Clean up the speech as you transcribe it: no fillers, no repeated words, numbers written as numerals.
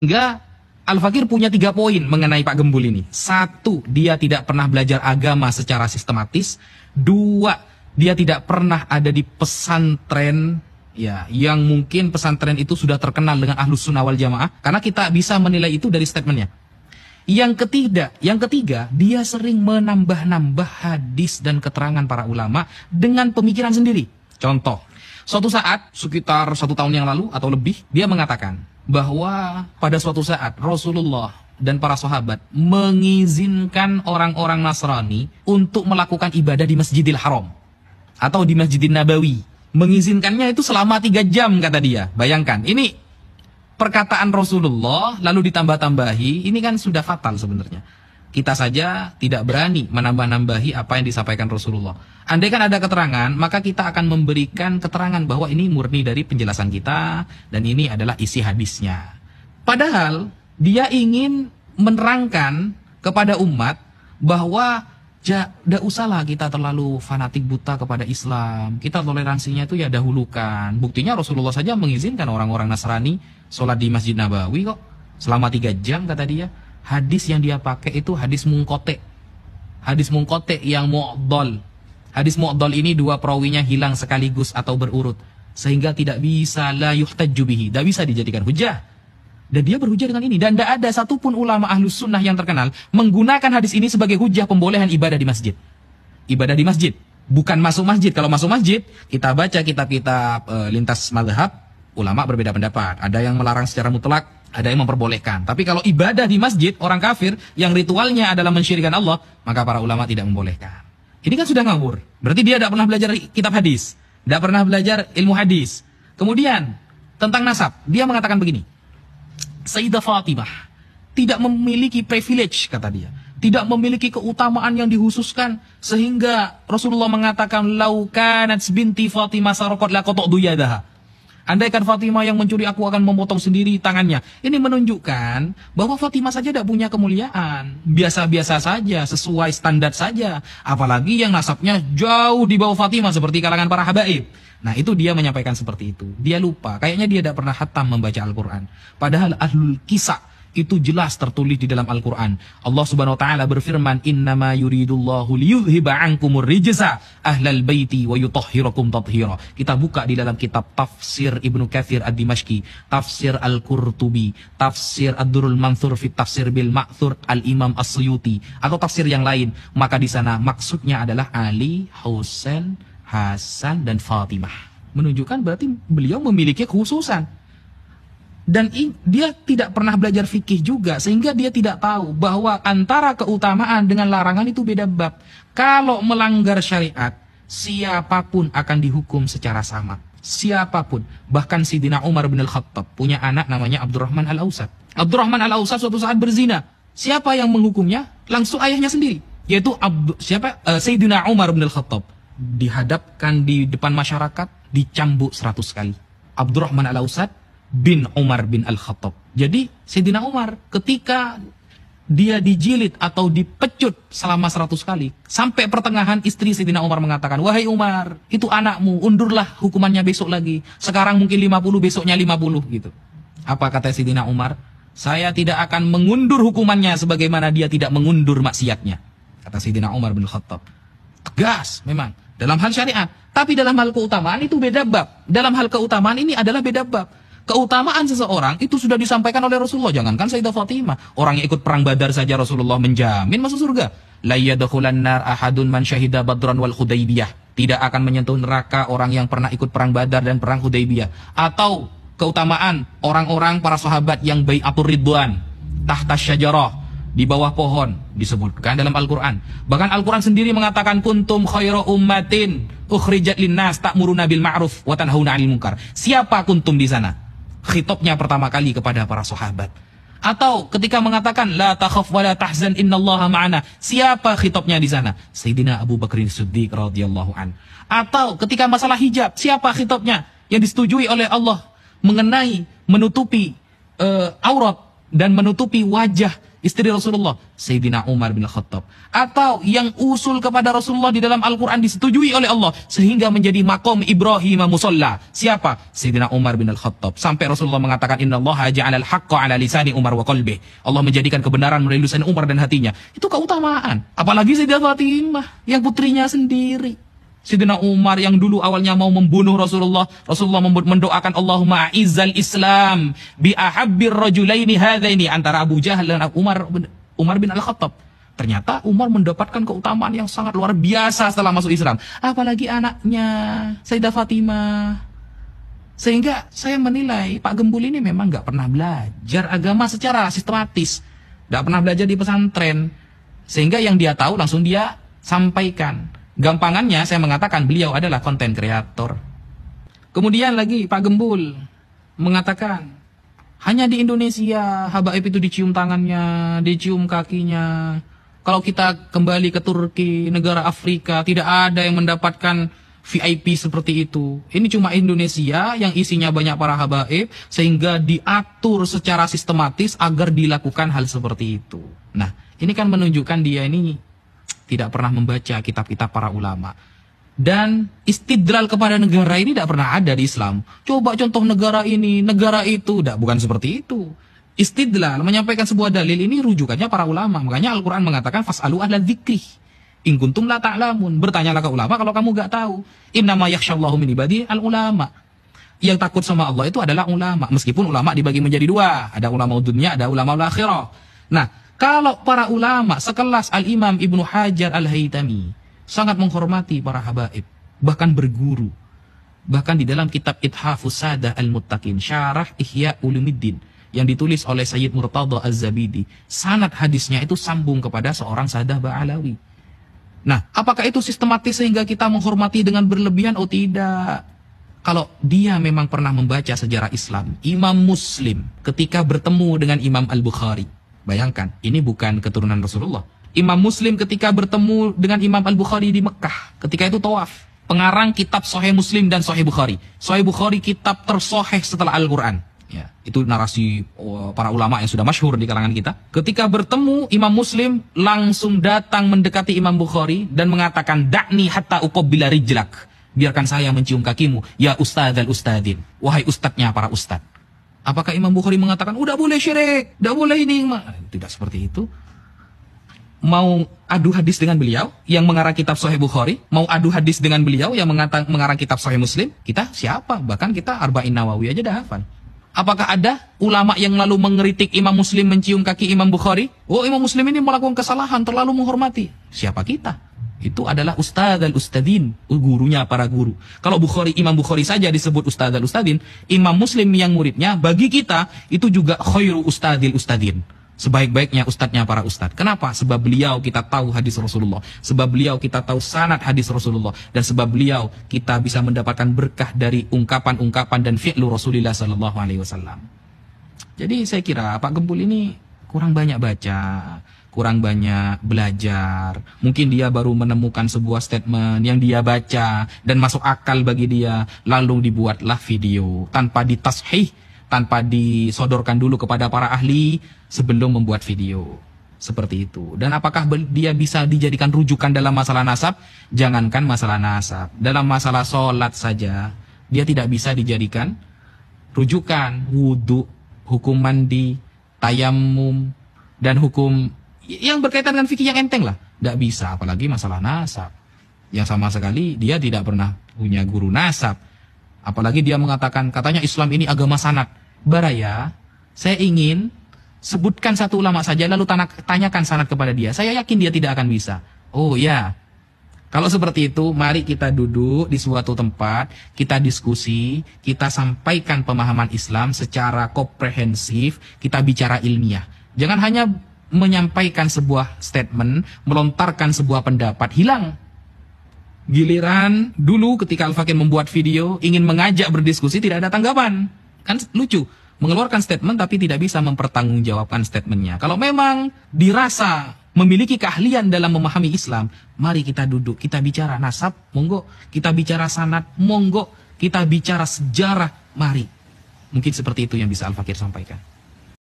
Hingga Al-Fakir punya 3 poin mengenai Pak Gembul ini. 1, dia tidak pernah belajar agama secara sistematis. 2, dia tidak pernah ada di pesantren, ya, yang mungkin pesantren itu sudah terkenal dengan Ahlus Sunnah wal Jamaah. Karena kita bisa menilai itu dari statementnya. Yang ketiga, dia sering menambah-nambah hadis dan keterangan para ulama dengan pemikiran sendiri. Contoh, suatu saat, sekitar 1 tahun yang lalu atau lebih, dia mengatakan bahwa pada suatu saat Rasulullah dan para sahabat mengizinkan orang-orang Nasrani untuk melakukan ibadah di Masjidil Haram atau di Masjidil Nabawi. Mengizinkannya itu selama 3 jam, kata dia. Bayangkan, ini perkataan Rasulullah lalu ditambah-tambahi, ini kan sudah fatal sebenarnya. Kita saja tidak berani menambah-nambahi apa yang disampaikan Rasulullah. Andai kan ada keterangan, maka kita akan memberikan keterangan bahwa ini murni dari penjelasan kita dan ini adalah isi hadisnya. Padahal dia ingin menerangkan kepada umat bahwa tidak usahlah kita terlalu fanatik buta kepada Islam. Kita toleransinya itu ya dahulukan. Buktinya Rasulullah saja mengizinkan orang-orang Nasrani sholat di Masjid Nabawi kok selama 3 jam, kata dia. Hadis yang dia pakai itu hadis mungkote. Hadis mungkote yang mu'dol. Hadis mu'dol ini 2 perawinya hilang sekaligus atau berurut. Sehingga tidak bisa la yuhtajju bihi. Tidak bisa dijadikan hujah. Dan dia berhujah dengan ini. Dan tidak ada satupun ulama Ahlus Sunnah yang terkenal menggunakan hadis ini sebagai hujah pembolehan ibadah di masjid. Ibadah di masjid. Bukan masuk masjid. Kalau masuk masjid, kita baca kitab-kitab lintas mazhab, ulama berbeda pendapat. Ada yang melarang secara mutlak, ada yang memperbolehkan. Tapi kalau ibadah di masjid, orang kafir yang ritualnya adalah mensyirikkan Allah, maka para ulama tidak membolehkan. Ini kan sudah ngawur. Berarti dia tidak pernah belajar kitab hadis. Tidak pernah belajar ilmu hadis. Kemudian, tentang nasab. Dia mengatakan begini. Sayyidah Fatimah tidak memiliki privilege, kata dia. Tidak memiliki keutamaan yang dihususkan. Sehingga Rasulullah mengatakan, Lau kanat binti Fatimah sarokot lakotok yadaha. Andaikan Fatimah yang mencuri, aku akan memotong sendiri tangannya. Ini menunjukkan bahwa Fatimah saja tidak punya kemuliaan. Biasa-biasa saja, sesuai standar saja. Apalagi yang nasabnya jauh di bawah Fatimah seperti kalangan para habaib. Nah, itu dia menyampaikan seperti itu. Dia lupa, kayaknya dia tidak pernah khatam membaca Al-Quran. Padahal ahlul kisah itu jelas tertulis di dalam Al-Quran. Allah Subhanahu wa taala berfirman, "Innama yuridullahu liyudhhiba 'ankumur rijsa ahlal baiti wa yutahhirakum tathhira." Kita buka di dalam kitab tafsir Ibnu Katsir Ad-Dimashqi, tafsir Al-Qurtubi, tafsir Ad-Durrul Mansur fi Tafsir bil Ma'thur Al-Imam As-Suyuti atau tafsir yang lain. Maka di sana maksudnya adalah Ali, Husain, Hasan dan Fatimah. Menunjukkan berarti beliau memiliki kekhususan. Dan dia tidak pernah belajar fikih juga, sehingga dia tidak tahu bahwa antara keutamaan dengan larangan itu beda bab. Kalau melanggar syariat, siapapun akan dihukum secara sama. Siapapun. Bahkan Sidina Umar bin Al-Khattab punya anak namanya Abdurrahman Al-Ausad. Abdurrahman Al-Ausad suatu saat berzina. Siapa yang menghukumnya? Langsung ayahnya sendiri. Yaitu Sayyidina Umar bin Al-Khattab. Dihadapkan di depan masyarakat, dicambuk 100 kali. Abdurrahman Al-Ausad bin Umar bin Al-Khattab. Jadi Sayyidina Umar ketika dia dijilid atau dipecut selama 100 kali, sampai pertengahan istri Sayyidina Umar mengatakan, "Wahai Umar, itu anakmu, undurlah hukumannya besok lagi. Sekarang mungkin 50, besoknya 50." gitu. Apa kata Sayyidina Umar? "Saya tidak akan mengundur hukumannya sebagaimana dia tidak mengundur maksiatnya." Kata Sayyidina Umar bin Khattab. Tegas memang dalam hal syariat, tapi dalam hal keutamaan itu beda bab. Dalam hal keutamaan ini adalah beda bab. Keutamaan seseorang itu sudah disampaikan oleh Rasulullah. Jangankan Sayyidah Fatimah, orang yang ikut perang Badar saja Rasulullah menjamin masuk surga. La yadkhulan nar ahadun man syahida badran wal Hudaybiyah. Tidak akan menyentuh neraka orang yang pernah ikut perang Badar dan perang Hudaybiyah. Atau keutamaan orang-orang para sahabat yang bai'atur ridwan tahta syajarah, di bawah pohon, disebutkan dalam Al-Quran. Bahkan Al-Quran sendiri mengatakan, kuntum khaira ummatin ukhrijat linnas ta'muruna bil ma'ruf wa tanhauna 'anil munkar. Siapa kuntum di sana? Khitabnya pertama kali kepada para sahabat. Atau ketika mengatakan la takhaf wa la tahzan innallaha ma'ana. Siapa khitabnya di sana? Sayyidina Abu Bakr Siddiq radhiyallahu an. Atau ketika masalah hijab, siapa khitabnya yang disetujui oleh Allah mengenai menutupi aurat dan menutupi wajah Istri Rasulullah, Sayyidina Umar bin Khattab. Atau yang usul kepada Rasulullah di dalam Al-Quran disetujui oleh Allah, sehingga menjadi maqam Ibrahim musalla. Siapa? Sayyidina Umar bin Khattab. Sampai Rasulullah mengatakan, Inna Allah ja'alal haqqa ala lisani Umar wa qalbih. Allah menjadikan kebenaran melalui lisan Umar dan hatinya. Itu keutamaan. Apalagi Sayyidah Fatimah, yang putrinya sendiri. Sayyidina Umar yang dulu awalnya mau membunuh Rasulullah, Rasulullah mendoakan Allahumma izzal Islam bi ahabbir rajulaini hadaini, antara Abu Jahal dan Umar bin Al-Khattab. Ternyata Umar mendapatkan keutamaan yang sangat luar biasa setelah masuk Islam. Apalagi anaknya Sayyidah Fatimah. Sehingga saya menilai Pak Gembul ini memang nggak pernah belajar agama secara sistematis, nggak pernah belajar di pesantren. Sehingga yang dia tahu langsung dia sampaikan. Gampangannya saya mengatakan beliau adalah konten kreator. Kemudian lagi Pak Gembul mengatakan hanya di Indonesia habaib itu dicium tangannya, dicium kakinya. Kalau kita kembali ke Turki, negara Afrika, tidak ada yang mendapatkan VIP seperti itu. Ini cuma Indonesia yang isinya banyak para habaib, sehingga diatur secara sistematis agar dilakukan hal seperti itu. Nah, ini kan menunjukkan dia ini tidak pernah membaca kitab-kitab para ulama. Dan istidlal kepada negara ini tidak pernah ada di Islam. Coba contoh negara ini, negara itu. Bukan seperti itu. Istidlal, menyampaikan sebuah dalil ini rujukannya para ulama. Makanya Al-Quran mengatakan, Fas'alu ahla dzikri in kuntum la ta'lamun. Bertanyalah ke ulama kalau kamu gak tahu. Innama yakhsyallahu min ibadihi al-ulama. Yang takut sama Allah itu adalah ulama. Meskipun ulama dibagi menjadi dua. Ada ulama dunia, ada ulama akhirah. Nah, kalau para ulama sekelas Al-Imam Ibnu Hajar Al-Haytami sangat menghormati para habaib, bahkan berguru. Bahkan di dalam kitab Ithafus Sadah Al-Muttaqin, Syarah Ihya Ulumuddin, yang ditulis oleh Sayyid Murtada Az-Zabidi, sanad hadisnya itu sambung kepada seorang Sadah Ba'alawi. Nah, apakah itu sistematis sehingga kita menghormati dengan berlebihan? Oh tidak. Kalau dia memang pernah membaca sejarah Islam, Imam Muslim ketika bertemu dengan Imam Al-Bukhari, bayangkan, ini bukan keturunan Rasulullah. Imam Muslim ketika bertemu dengan Imam Al-Bukhari di Mekah, ketika itu tawaf. Pengarang kitab Sahih Muslim dan Sahih Bukhari. Sahih Bukhari kitab tersoheh setelah Al-Quran. Ya, itu narasi para ulama yang sudah masyhur di kalangan kita. Ketika bertemu, Imam Muslim langsung datang mendekati Imam Bukhari dan mengatakan, Da'ni hatta uqabbila rijlak. Biarkan saya mencium kakimu, ya ustadzal ustadzin. Wahai ustadznya para ustadz. Apakah Imam Bukhari mengatakan, udah boleh syirik, udah boleh ini? Tidak seperti itu. Mau adu hadis dengan beliau yang mengarang kitab Sahih Bukhari, mau adu hadis dengan beliau yang mengarang kitab Sahih Muslim, kita siapa? Bahkan kita Arba'in Nawawi aja dah hafal. Apakah ada ulama yang lalu mengeritik Imam Muslim mencium kaki Imam Bukhari? Oh, Imam Muslim ini melakukan kesalahan, terlalu menghormati. Siapa kita? Itu adalah ustadz al-ustadin, gurunya para guru. Kalau Imam Bukhari saja disebut ustadz al-ustadin, Imam Muslim yang muridnya, bagi kita, itu juga khairu ustadzil ustadin. Sebaik-baiknya ustadznya para ustadz. Kenapa? Sebab beliau kita tahu hadis Rasulullah. Sebab beliau kita tahu sanad hadis Rasulullah. Dan sebab beliau kita bisa mendapatkan berkah dari ungkapan-ungkapan dan fi'lu Rasulullah SAW. Jadi saya kira Pak Gembul ini kurang banyak baca, kurang banyak belajar. Mungkin dia baru menemukan sebuah statement yang dia baca dan masuk akal bagi dia, lalu dibuatlah video tanpa ditashih, tanpa disodorkan dulu kepada para ahli sebelum membuat video. Seperti itu. Dan apakah dia bisa dijadikan rujukan dalam masalah nasab? Jangankan masalah nasab, dalam masalah sholat saja dia tidak bisa dijadikan rujukan. Wudhu, hukum mandi, tayamum, dan hukum yang berkaitan dengan fikih yang enteng lah, tidak bisa. Apalagi masalah nasab yang sama sekali dia tidak pernah punya guru nasab. Apalagi dia mengatakan, katanya Islam ini agama sanad. Baraya, saya ingin sebutkan satu ulama saja lalu tanyakan sanad kepada dia. Saya yakin dia tidak akan bisa. Oh ya, kalau seperti itu, mari kita duduk di suatu tempat, kita diskusi, kita sampaikan pemahaman Islam secara komprehensif, kita bicara ilmiah. Jangan hanya menyampaikan sebuah statement, melontarkan sebuah pendapat, hilang. Giliran dulu ketika Al-Fakir membuat video, ingin mengajak berdiskusi, tidak ada tanggapan. Kan lucu, mengeluarkan statement tapi tidak bisa mempertanggungjawabkan statementnya. Kalau memang dirasa memiliki keahlian dalam memahami Islam, mari kita duduk, kita bicara nasab, monggo. Kita bicara sanad, monggo. Kita bicara sejarah, mari. Mungkin seperti itu yang bisa Al-Fakir sampaikan.